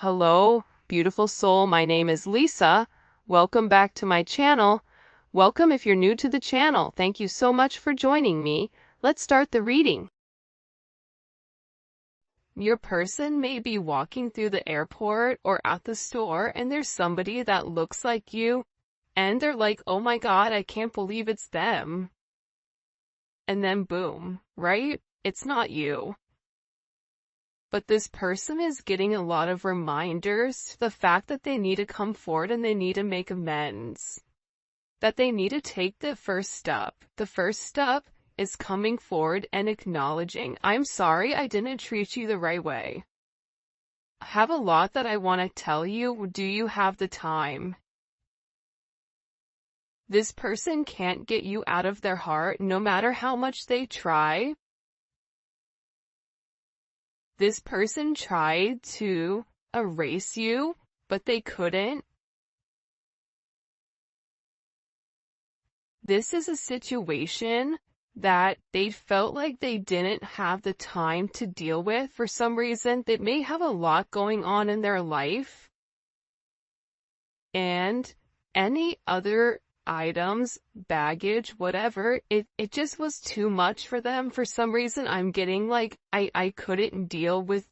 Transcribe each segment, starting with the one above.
Hello, beautiful soul. My name is Lisa. Welcome back to my channel. Welcome if you're new to the channel. Thank you so much for joining me. Let's start the reading. Your person may be walking through the airport or at the store and there's somebody that looks like you and they're like, oh my God, I can't believe it's them. And then boom, right? It's not you. But this person is getting a lot of reminders, the fact that they need to come forward and they need to make amends. That they need to take the first step. The first step is coming forward and acknowledging, I'm sorry I didn't treat you the right way. I have a lot that I want to tell you. Do you have the time? This person can't get you out of their heart no matter how much they try. This person tried to erase you, but they couldn't. This is a situation that they felt like they didn't have the time to deal with for some reason. They may have a lot going on in their life. And any other items, baggage, whatever, it just was too much for them. For some reason, I'm getting like, I couldn't deal with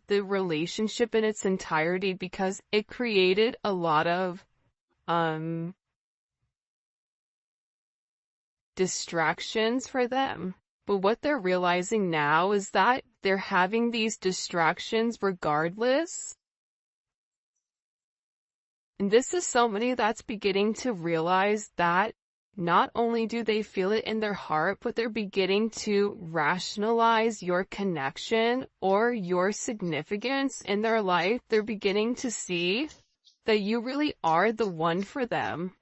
the relationship in its entirety because it created a lot of, distractions for them. But what they're realizing now is that they're having these distractions regardless. And this is somebody that's beginning to realize that not only do they feel it in their heart, but they're beginning to rationalize your connection or your significance in their life. They're beginning to see that you really are the one for them.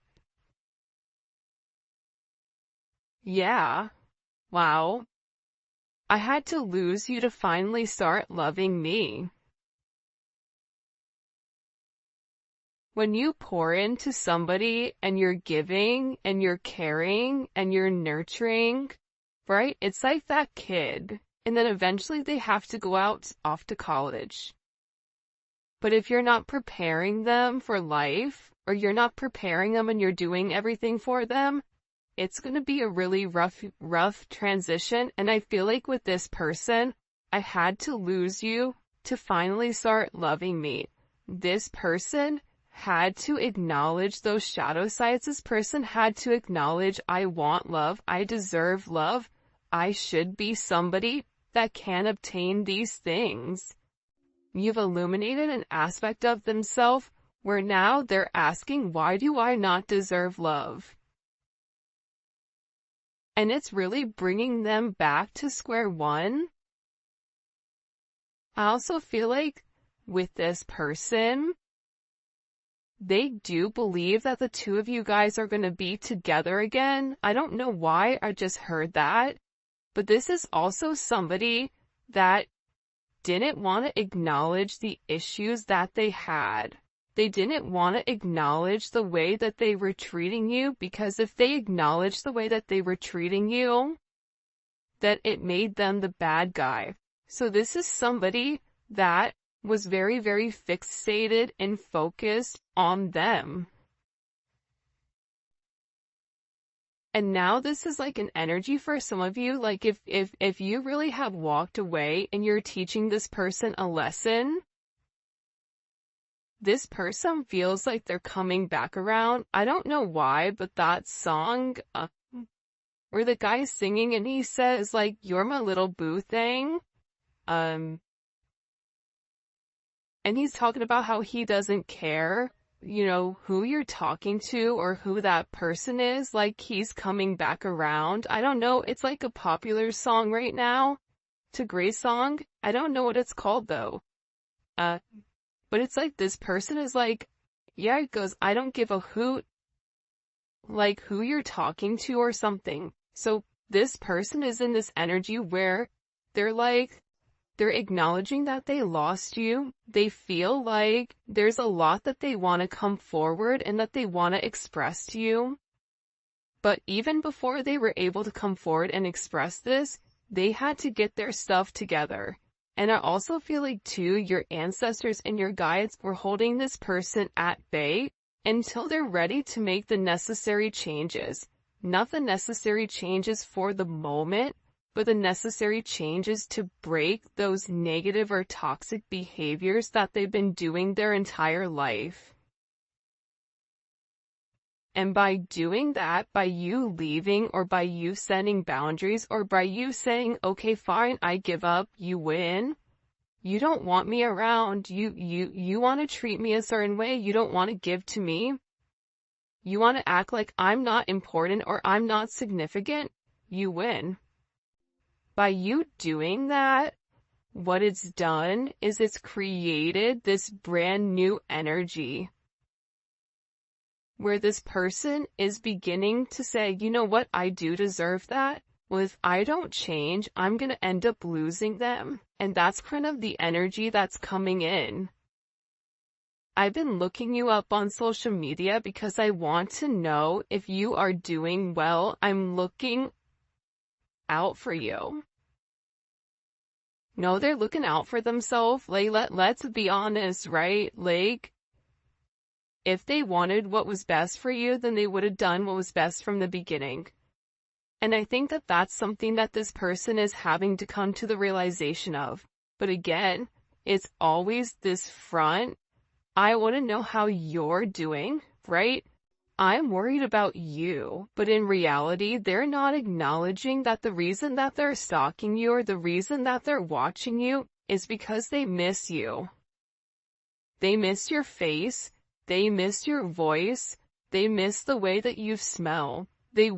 Yeah. Wow. I had to lose you to finally start loving me. When you pour into somebody and you're giving and you're caring and you're nurturing, right? It's like that kid. And then eventually they have to go out off to college. But if you're not preparing them for life, or you're not preparing them and you're doing everything for them, it's going to be a really rough transition. And I feel like with this person, I had to lose you to finally start loving me. This person had to acknowledge those shadow sides. This person had to acknowledge, I want love, I deserve love, I should be somebody that can obtain these things. You've illuminated an aspect of themselves where now they're asking, why do I not deserve love? And it's really bringing them back to square one. I also feel like with this person, they do believe that the two of you guys are going to be together again. I don't know why, I just heard that. But this is also somebody that didn't want to acknowledge the issues that they had. They didn't want to acknowledge the way that they were treating you, because if they acknowledged the way that they were treating you, that it made them the bad guy. So this is somebody that was very, very fixated and focused on them. And now this is like an energy for some of you, like if you really have walked away and you're teaching this person a lesson, this person feels like they're coming back around. I don't know why, but that song, where the guy's singing and he says like, you're my little boo thing, and he's talking about how he doesn't care, you know, who you're talking to or who that person is, like he's coming back around. I don't know, it's like a popular song right now. It's a great song. I don't know what it's called though. But it's like this person is like, yeah, it goes, I don't give a hoot, like who you're talking to or something. So this person is in this energy where they're like, they're acknowledging that they lost you. They feel like there's a lot that they want to come forward and that they want to express to you. But even before they were able to come forward and express this, they had to get their stuff together. And I also feel like too, your ancestors and your guides were holding this person at bay until they're ready to make the necessary changes. Not the necessary changes for the moment, but the necessary changes to break those negative or toxic behaviors that they've been doing their entire life. And by doing that, by you leaving, or by you setting boundaries, or by you saying, okay, fine, I give up, you win. You don't want me around. You want to treat me a certain way. You don't want to give to me. You want to act like I'm not important or I'm not significant. You win. By you doing that, what it's done is it's created this brand new energy where this person is beginning to say, you know what, I do deserve that. Well, if I don't change, I'm going to end up losing them. And that's kind of the energy that's coming in. I've been looking you up on social media because I want to know if you are doing well. I'm looking out for you. No, they're looking out for themselves. Like, let's be honest, right? Like, if they wanted what was best for you, then they would have done what was best from the beginning. And I think that that's something that this person is having to come to the realization of. But again, it's always this front. I want to know how you're doing, right? I'm worried about you. But in reality, they're not acknowledging that the reason that they're stalking you or the reason that they're watching you is because they miss you. They miss your face. They miss your voice. They miss the way that you smell. They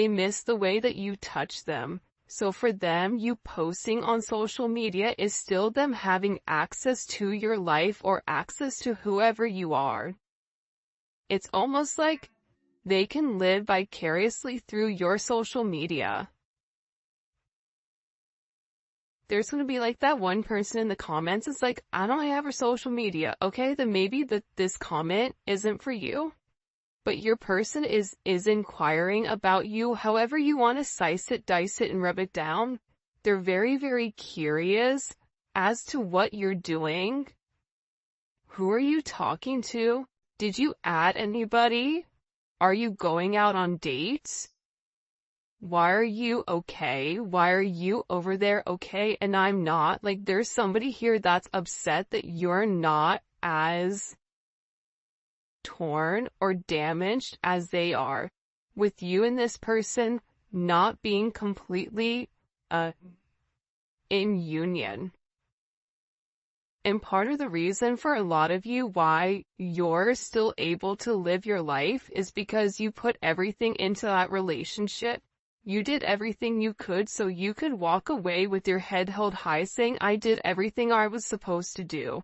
miss the way that you touch them. So for them, you posting on social media is still them having access to your life or access to whoever you are. It's almost like they can live vicariously through your social media. There's going to be like that one person in the comments. It's like, I don't have her social media. Okay, then maybe this comment isn't for you. But your person is inquiring about you however you want to slice it, dice it, and rub it down. They're very, very curious as to what you're doing. Who are you talking to? Did you add anybody? Are you going out on dates? Why are you okay? Why are you over there okay and I'm not? Like, there's somebody here that's upset that you're not as torn or damaged as they are, with you and this person not being completely in union. And part of the reason for a lot of you why you're still able to live your life is because you put everything into that relationship. You did everything you could so you could walk away with your head held high saying, I did everything I was supposed to do.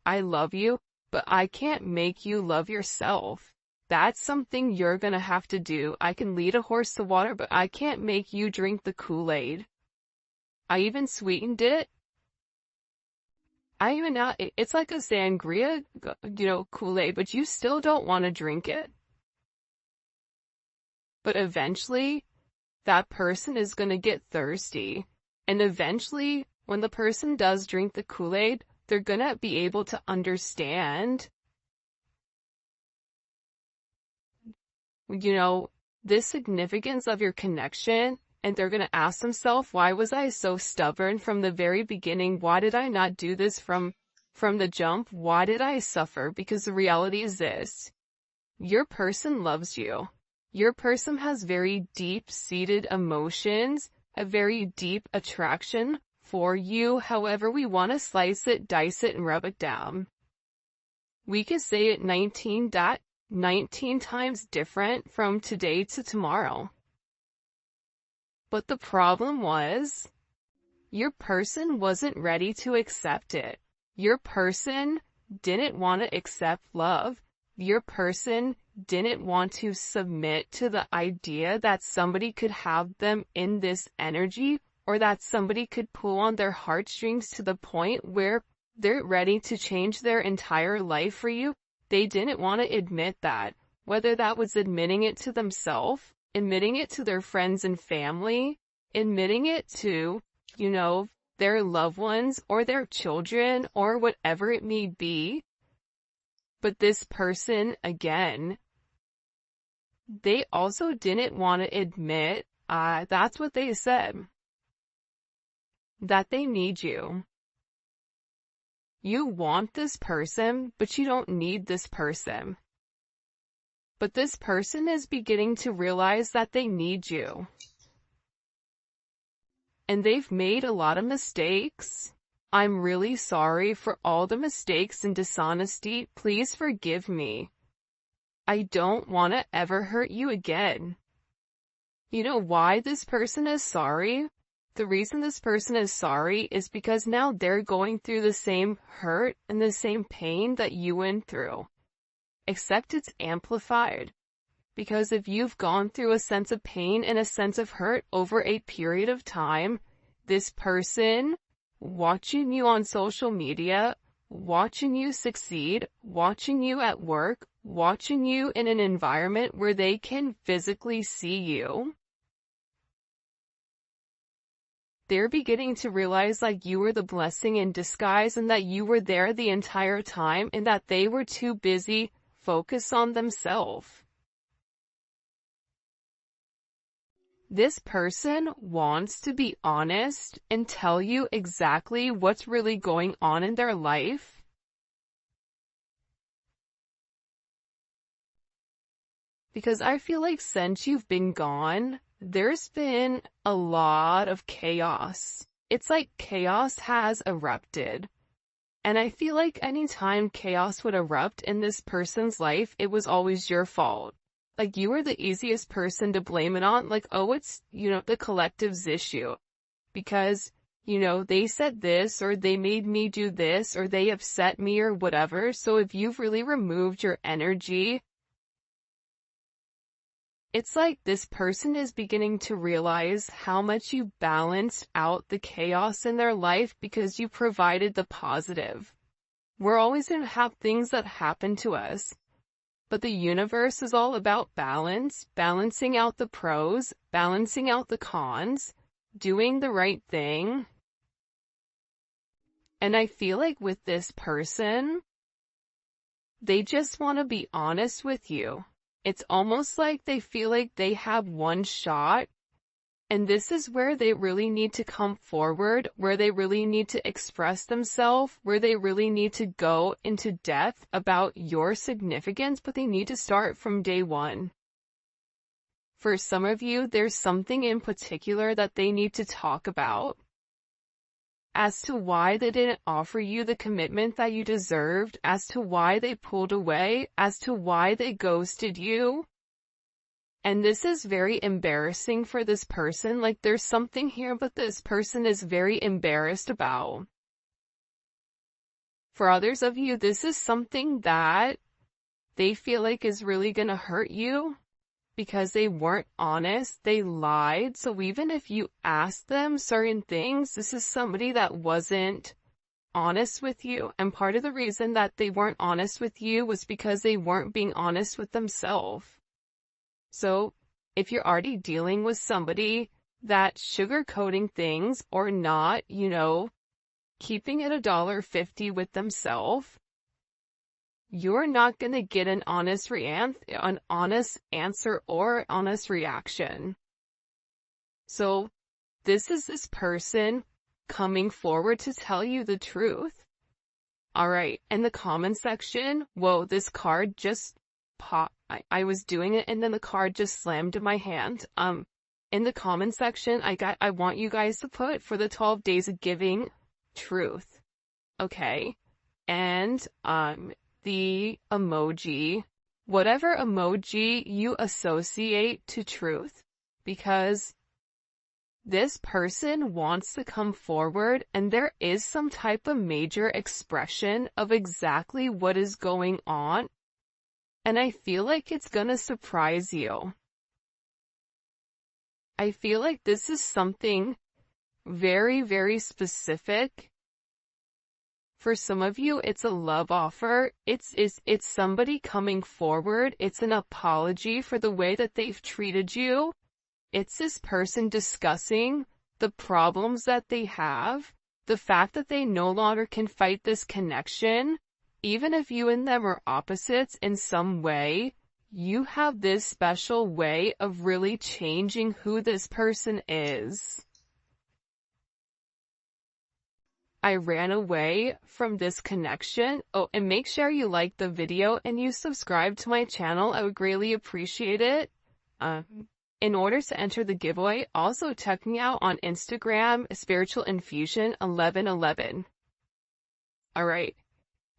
I love you. But I can't make you love yourself. That's something you're gonna have to do. I can lead a horse to water, but I can't make you drink the Kool-Aid. I even sweetened it. It's like a sangria, Kool-Aid, but you still don't want to drink it. But eventually, that person is gonna get thirsty. And eventually, when the person does drink the Kool-Aid, they're gonna be able to understand, the significance of your connection, and they're gonna ask themselves, why was I so stubborn from the very beginning? Why did I not do this from the jump? Why did I suffer? Because the reality is this: your person loves you. Your person has very deep-seated emotions, a very deep attraction for you, however we want to slice it, dice it, and rub it down. We could say it 19 times different from today to tomorrow. But the problem was, your person wasn't ready to accept it. Your person didn't want to accept love. Your person didn't want to submit to the idea that somebody could have them in this energy, or that somebody could pull on their heartstrings to the point where they're ready to change their entire life for you. They didn't want to admit that, whether that was admitting it to themselves, admitting it to their friends and family, admitting it to, their loved ones or their children or whatever it may be. But this person, again, they also didn't want to admit, that's what they said, that they need you. You want this person, but you don't need this person. But this person is beginning to realize that they need you. And they've made a lot of mistakes. I'm really sorry for all the mistakes and dishonesty. Please forgive me. I don't want to ever hurt you again. You know why this person is sorry? The reason this person is sorry is because now they're going through the same hurt and the same pain that you went through. Except it's amplified. Because if you've gone through a sense of pain and a sense of hurt over a period of time, this person watching you on social media, watching you succeed, watching you at work, watching you in an environment where they can physically see you, they're beginning to realize like you were the blessing in disguise and that you were there the entire time and that they were too busy focused on themselves. This person wants to be honest and tell you exactly what's really going on in their life. Because I feel like since you've been gone, there's been a lot of chaos. It's like chaos has erupted. And I feel like anytime chaos would erupt in this person's life, it was always your fault. Like you were the easiest person to blame it on. Like, oh, it's, the collective's issue. Because, they said this or they made me do this or they upset me or whatever. So if you've really removed your energy, it's like this person is beginning to realize how much you balanced out the chaos in their life because you provided the positive. We're always going to have things that happen to us. But the universe is all about balance, balancing out the pros, balancing out the cons, doing the right thing. And I feel like with this person, they just want to be honest with you. It's almost like they feel like they have one shot, and this is where they really need to come forward, where they really need to express themselves, where they really need to go into depth about your significance, but they need to start from day one. For some of you, there's something in particular that they need to talk about. As to why they didn't offer you the commitment that you deserved, as to why they pulled away, as to why they ghosted you. And this is very embarrassing for this person. Like there's something here, but this person is very embarrassed about. For others of you, this is something that they feel like is really gonna hurt you. Because they weren't honest, they lied. So even if you asked them certain things, this is somebody that wasn't honest with you. And part of the reason that they weren't honest with you was because they weren't being honest with themselves. So if you're already dealing with somebody that's sugarcoating things or not, keeping it $1.50 with themselves, you're not going to get an honest answer or honest reaction. So this is this person coming forward to tell you the truth. All right. In the comment section, whoa, this card just popped. I was doing it and then the card just slammed in my hand. In the comment section, I want you guys to put for the 12 days of giving truth. Okay. And, the emoji, whatever emoji you associate to truth, because this person wants to come forward and there is some type of major expression of exactly what is going on. And I feel like it's gonna surprise you. I feel like this is something very, very specific. For some of you, it's a love offer. It's somebody coming forward. It's an apology for the way that they've treated you. It's this person discussing the problems that they have. the fact that they no longer can fight this connection, even if you and them are opposites in some way, you have this special way of really changing who this person is. I ran away from this connection. Oh, and make sure you like the video and you subscribe to my channel. I would greatly appreciate it. In order to enter the giveaway, also check me out on Instagram, Spiritual Infusion 1111. Alright.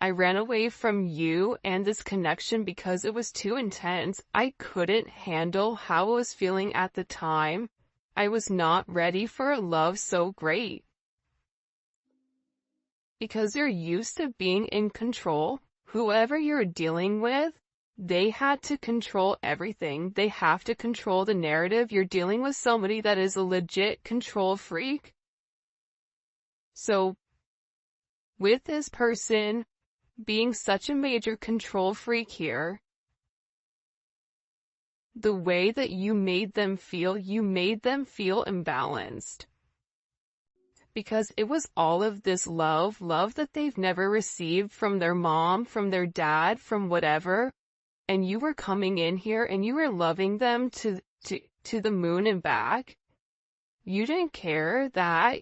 I ran away from you and this connection because it was too intense. I couldn't handle how I was feeling at the time. I was not ready for a love so great. Because you're used to being in control, whoever you're dealing with, they had to control everything. They have to control the narrative. You're dealing with somebody that is a legit control freak. So, with this person being such a major control freak here, the way that you made them feel imbalanced. Because it was all of this love that they've never received from their mom, from their dad, from whatever. And you were coming in here and you were loving them to the moon and back. You didn't care that,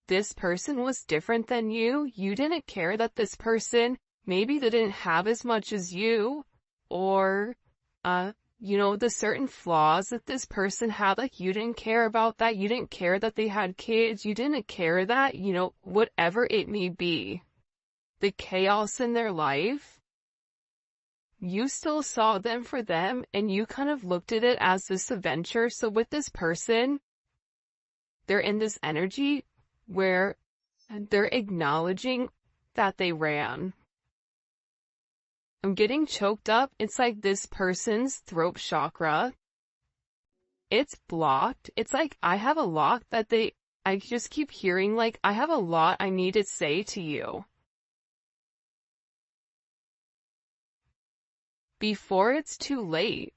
this person was different than you. You didn't care that this person maybe they didn't have as much as you, or, the certain flaws that this person had, like, you didn't care about that. You didn't care that they had kids. You didn't care that, whatever it may be, the chaos in their life, you still saw them for them, and you kind of looked at it as this adventure. So with this person, they're in this energy where they're acknowledging that they ran. I'm getting choked up. It's like this person's throat chakra, it's blocked. It's like I have a lot that I just keep hearing, like, I have a lot I need to say to you before it's too late.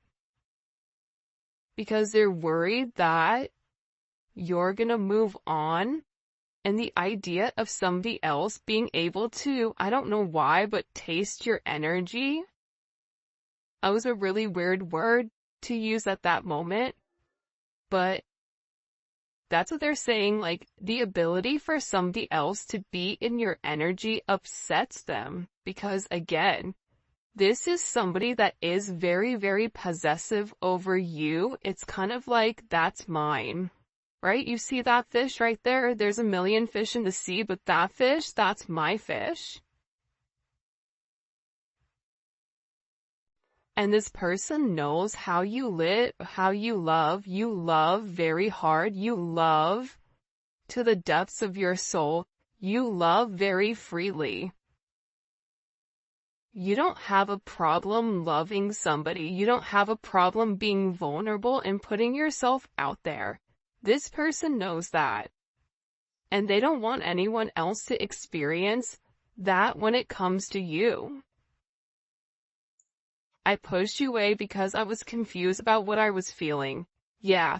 Because they're worried that you're gonna move on. And the idea of somebody else being able to, I don't know why, but taste your energy. That was a really weird word to use at that moment. But that's what they're saying, like, the ability for somebody else to be in your energy upsets them. Because again, this is somebody that is very, very possessive over you. It's kind of like, that's mine. Right? You see that fish right there? There's a million fish in the sea, but that fish, that's my fish. And this person knows how you live, how you love. You love very hard. You love to the depths of your soul. You love very freely. You don't have a problem loving somebody. You don't have a problem being vulnerable and putting yourself out there. This person knows that. And they don't want anyone else to experience that when it comes to you. I pushed you away because I was confused about what I was feeling. Yeah.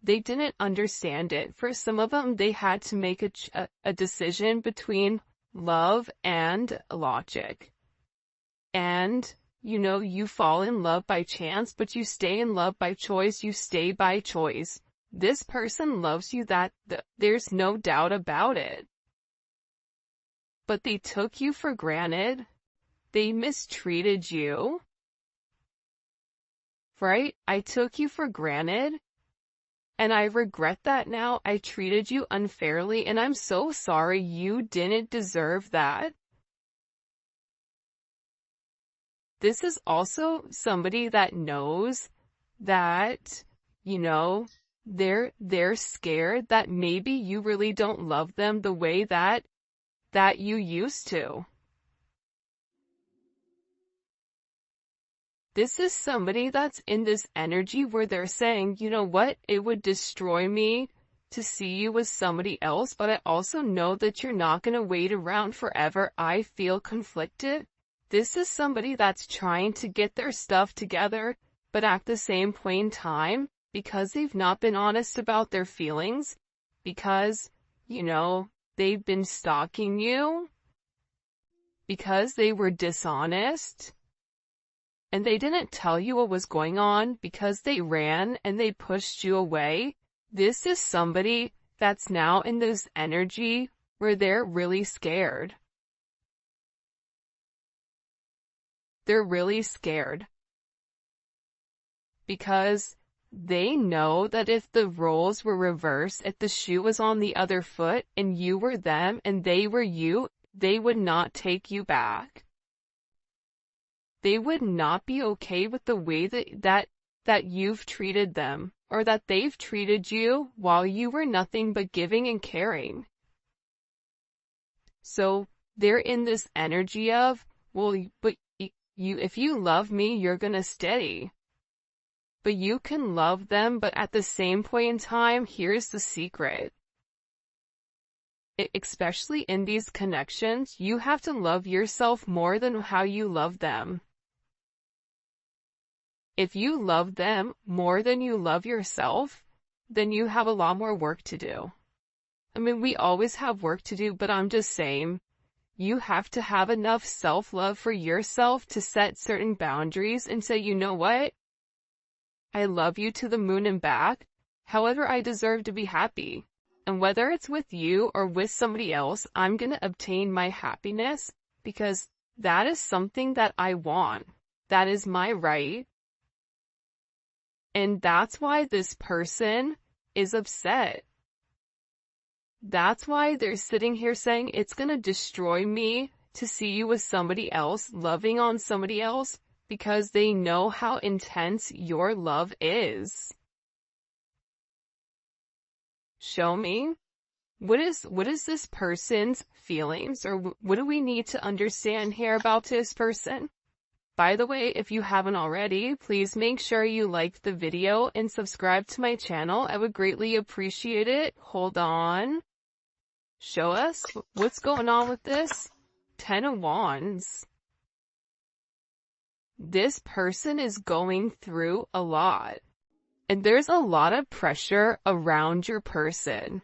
They didn't understand it. For some of them, they had to make a decision between love and logic. And, you fall in love by chance, but you stay in love by choice. You stay by choice. This person loves you, there's no doubt about it. But they took you for granted. They mistreated you. Right? I took you for granted. And I regret that now. I treated you unfairly, and I'm so sorry. You didn't deserve that. This is also somebody that knows that, they're scared that maybe you really don't love them the way that you used to. This is somebody that's in this energy where they're saying, you know what, it would destroy me to see you with somebody else, but I also know that you're not going to wait around forever. I feel conflicted. This is somebody that's trying to get their stuff together, but at the same point in time, because they've not been honest about their feelings, because, they've been stalking you because they were dishonest and they didn't tell you what was going on because they ran and they pushed you away. This is somebody that's now in this energy where they're really scared. They're really scared because they know that if the roles were reversed, if the shoe was on the other foot and you were them and they were you, they would not take you back. They would not be okay with the way that you've treated them or that they've treated you while you were nothing but giving and caring. So they're in this energy of, well, but if you love me, you're gonna stay. But you can love them, but at the same point in time, here's the secret. Especially in these connections, you have to love yourself more than how you love them. If you love them more than you love yourself, then you have a lot more work to do. I mean, we always have work to do, but I'm just saying, you have to have enough self-love for yourself to set certain boundaries and say, you know what? I love you to the moon and back. However, I deserve to be happy. And whether it's with you or with somebody else, I'm going to obtain my happiness because that is something that I want. That is my right. And that's why this person is upset. That's why they're sitting here saying it's going to destroy me to see you with somebody else, loving on somebody else, because they know how intense your love is. Show me. What is this person's feelings, or what do we need to understand here about this person? By the way, if you haven't already, please make sure you like the video and subscribe to my channel. I would greatly appreciate it. Hold on. Show us what's going on with this. 10 of Wands. This person is going through a lot. And there's a lot of pressure around your person.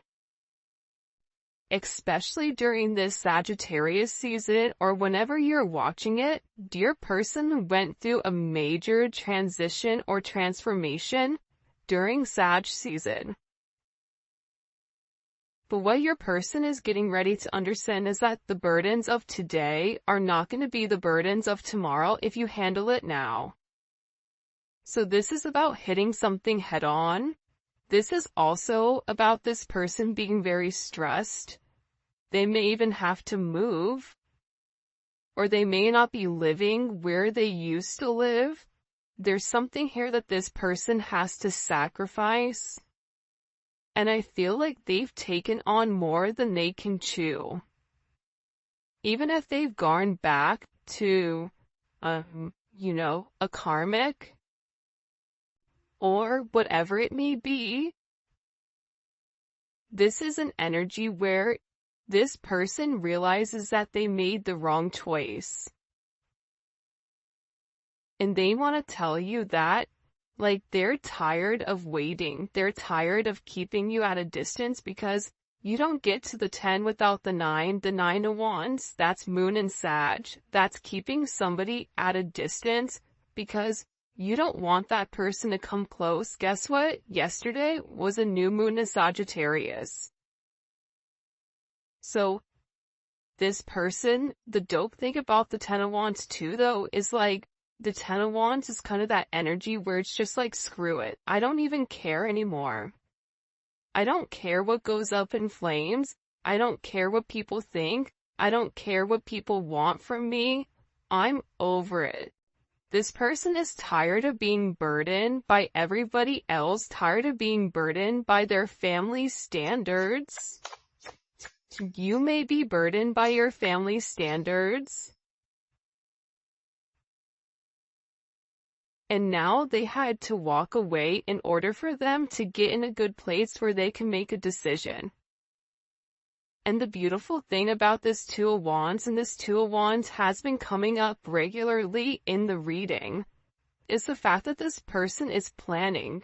Especially during this Sagittarius season or whenever you're watching it, your person went through a major transition or transformation during Sag season. But what your person is getting ready to understand is that the burdens of today are not going to be the burdens of tomorrow if you handle it now. So this is about hitting something head on. This is also about this person being very stressed. They may even have to move, or they may not be living where they used to live. There's something here that this person has to sacrifice. And I feel like they've taken on more than they can chew. Even if they've gone back to, a karmic, or whatever it may be, this is an energy where this person realizes that they made the wrong choice. And they want to tell you that, like, they're tired of waiting. They're tired of keeping you at a distance because you don't get to the 10 without the 9. The 9 of Wands, that's Moon and Sag. That's keeping somebody at a distance because you don't want that person to come close. Guess what? Yesterday was a new moon in Sagittarius. So this person, the dope thing about the 10 of Wands too, though, is like, the 10 of Wands is kind of that energy where it's just like, screw it. I don't even care anymore. I don't care what goes up in flames. I don't care what people think. I don't care what people want from me. I'm over it. This person is tired of being burdened by everybody else, tired of being burdened by their family standards. You may be burdened by your family standards. And now they had to walk away in order for them to get in a good place where they can make a decision. And the beautiful thing about this 2 of Wands, and this 2 of Wands has been coming up regularly in the reading, is the fact that this person is planning.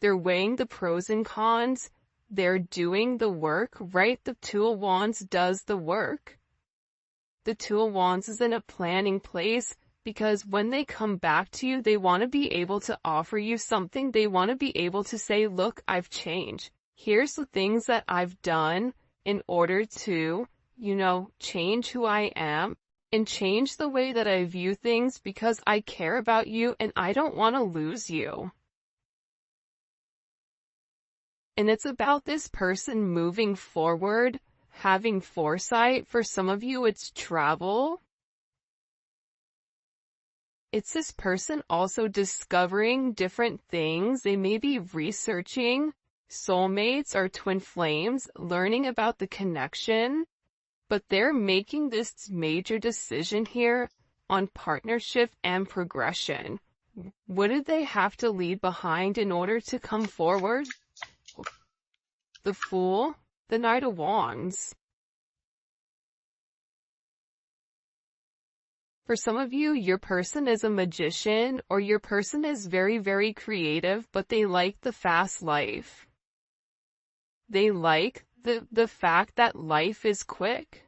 They're weighing the pros and cons. they're doing the work, right? The Two of Wands does the work. The Two of Wands is in a planning place because when they come back to you, they want to be able to offer you something. They want to be able to say, look, I've changed. Here's the things that I've done in order to, change who I am and change the way that I view things because I care about you and I don't want to lose you. And it's about this person moving forward, having foresight. For some of you, it's travel. It's this person also discovering different things. They may be researching soulmates or twin flames, learning about the connection, but they're making this major decision here on partnership and progression. What did they have to leave behind in order to come forward? The Fool, the Knight of Wands. For some of you, your person is a magician or your person is very, very creative, but they like the fast life. They like the fact that life is quick.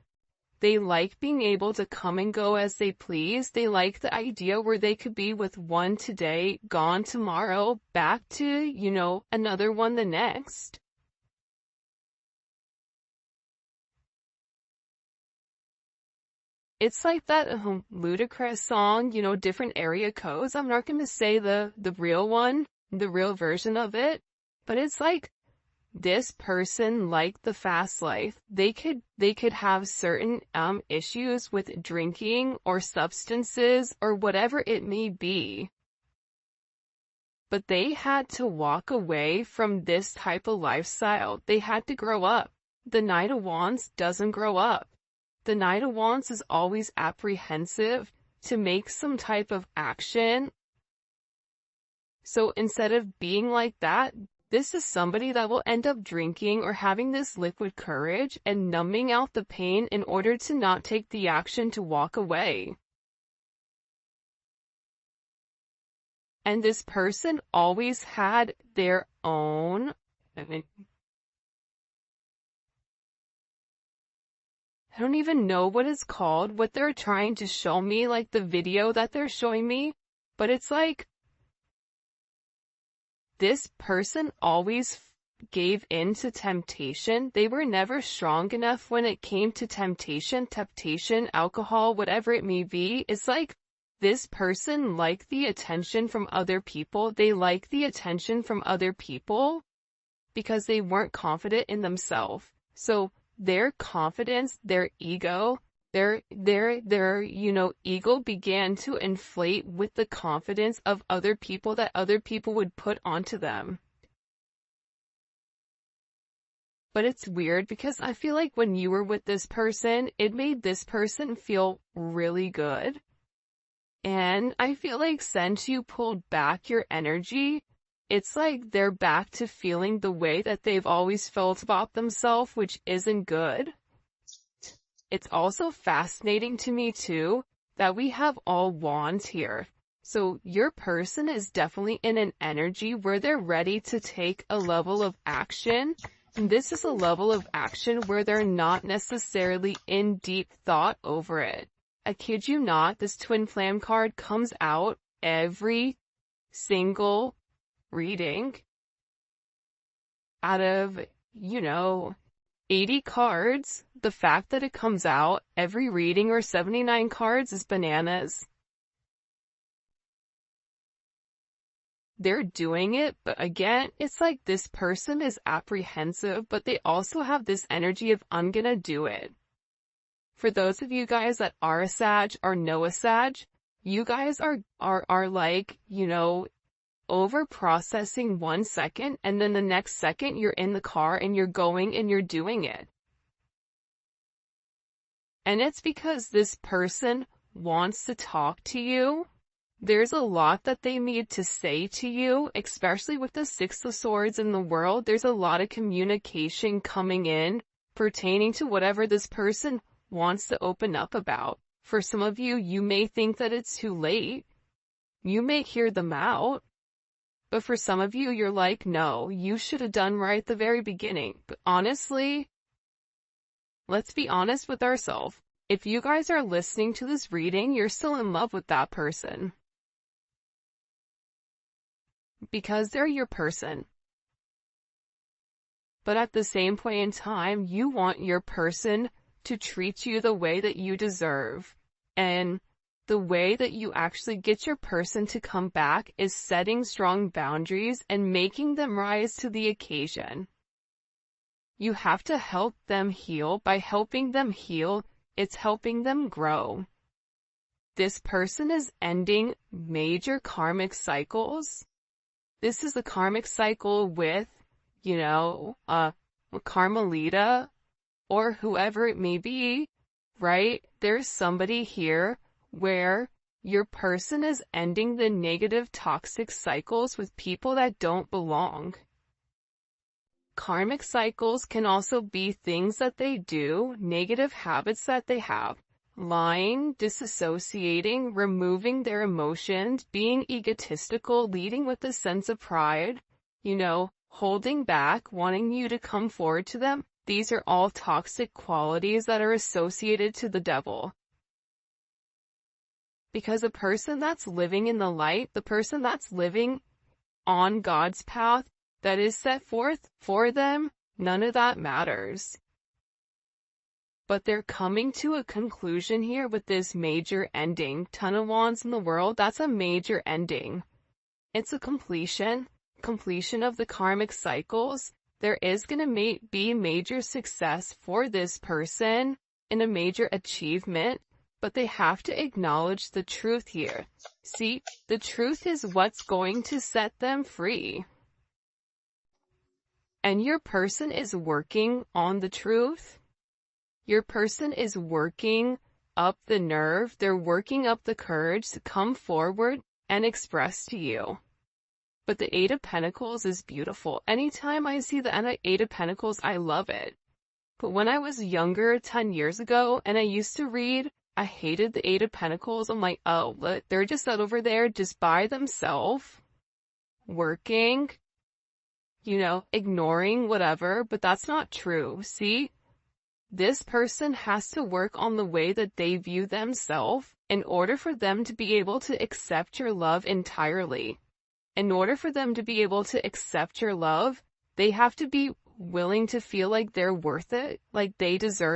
They like being able to come and go as they please. They like the idea where they could be with one today, gone tomorrow, back to, another one the next. It's like that ludicrous song, different area codes. I'm not going to say the real one, the real version of it, but it's like this person liked the fast life. They could have certain issues with drinking or substances or whatever it may be. But they had to walk away from this type of lifestyle. They had to grow up. The Knight of Wands doesn't grow up. The Knight of Wands is always apprehensive to make some type of action. So instead of being like that, this is somebody that will end up drinking or having this liquid courage and numbing out the pain in order to not take the action to walk away. And this person always had their own, I don't even know what it's called, what they're trying to show me, like the video that they're showing me, but it's like, this person always gave in to temptation. They were never strong enough when it came to temptation, alcohol, whatever it may be. It's like, this person liked the attention from other people. They like the attention from other people because they weren't confident in themselves. So their confidence, their ego, their ego began to inflate with the confidence of other people that other people would put onto them. But it's weird because I feel like when you were with this person, it made this person feel really good. And I feel like since you pulled back your energy, it's like they're back to feeling the way that they've always felt about themselves, which isn't good. It's also fascinating to me too that we have all wands here. So your person is definitely in an energy where they're ready to take a level of action. And this is a level of action where they're not necessarily in deep thought over it. I kid you not, this twin flame card comes out every single reading. Out of, 80 cards, the fact that it comes out every reading or 79 cards is bananas. They're doing it, but again, it's like this person is apprehensive, but they also have this energy of, I'm gonna do it. For those of you guys that are a Sag or know a Sag, you guys are like, over processing 1 second and then the next second you're in the car and you're going and you're doing it. And it's because this person wants to talk to you. There's a lot that they need to say to you, especially with the Six of Swords in the world. There's a lot of communication coming in pertaining to whatever this person wants to open up about. For some of you, you may think that it's too late. You may hear them out. But for some of you, you're like, no, you should have done right at the very beginning. But honestly, let's be honest with ourselves. If you guys are listening to this reading, you're still in love with that person. Because they're your person. But at the same point in time, you want your person to treat you the way that you deserve. And the way that you actually get your person to come back is setting strong boundaries and making them rise to the occasion. You have to help them heal. By helping them heal, it's helping them grow. This person is ending major karmic cycles. This is the karmic cycle with, Carmelita or whoever it may be, right? There's somebody here where your person is ending the negative toxic cycles with people that don't belong. Karmic cycles can also be things that they do, negative habits that they have. Lying, disassociating, removing their emotions, being egotistical, leading with a sense of pride, holding back, wanting you to come forward to them. These are all toxic qualities that are associated to the devil. Because a person that's living in the light, the person that's living on God's path that is set forth for them, none of that matters. But they're coming to a conclusion here with this major ending. Ton of Wands in the world, that's a major ending. It's a completion of the karmic cycles. There is going to be major success for this person and a major achievement, but they have to acknowledge the truth here. See, the truth is what's going to set them free. And your person is working on the truth. Your person is working up the nerve. They're working up the courage to come forward and express to you. But the Eight of Pentacles is beautiful. Anytime I see the Eight of Pentacles, I love it. But when I was younger, 10 years ago, and I used to read, I hated the Eight of Pentacles. I'm like, oh, they're just out over there just by themselves, working, ignoring whatever. But that's not true. See, this person has to work on the way that they view themselves in order for them to be able to accept your love entirely. In order for them to be able to accept your love, they have to be willing to feel like they're worth it, like they deserve